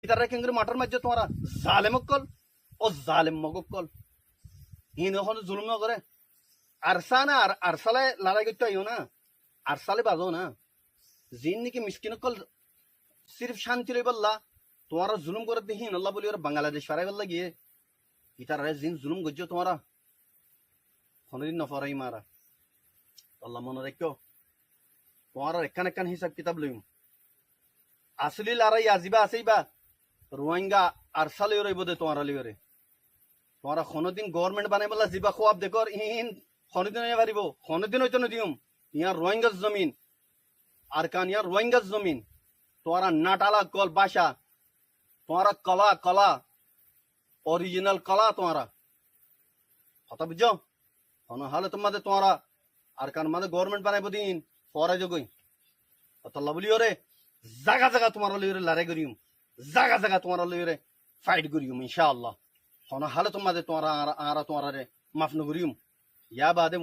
তারা কেঙ্গুরি মাটার মাঝে তোমারা জালেমক কল ও জালেম মগক কল ইন এখন জুলুম ন করে আরসা না আরসালে লড়াই করতে আইও না আরসালে বাজো না জিন নাকি মিসকিন কল সির্ফ শান্তি লই বললা তোমারা জুলুম করে দিহিন আল্লাহ বলি ওরা বাংলাদেশ ফারাই বললা গিয়ে ইতারা জিন জুলুম গজ্জ তোমারা কোনদিন নফরাই মারা আল্লাহ মনে রেখো তোমারা এখান এখান হিসাব কিতাব লইম আসলি লড়াই আজিবা আসিবা রোহিঙ্গা আরসালে রইব দে তোমারা লিওরে তোমারা কোনদিন গভর্নমেন্ট বানাই বললা জিবা খোয়াব দেখর ইন কোনদিন হইয়া পারিব কোনদিন হইতো নদিম ইয়ার রোহিঙ্গা জমিন আর কান ইয়ার রোহিঙ্গা জমিন তোমারা নাটালা কল বাসা তোমারা কলা কলা অরিজিনাল কলা তোমারা কথা বুঝছো হালে তোমাদের তোমারা আর কান মাদের গভর্নমেন্ট বানাইব দিন পরে যোগই অতল্লা বলি ওরে জায়গা জায়গা তোমার লইরে লড়াই করিম জায়গা জায়গা তোমার লইরে ফাইট করিম ইনশাআল্লাহ হালে তোমাদের তোমারা আর তোমারা মাফ নগরিম ইয়া বাদে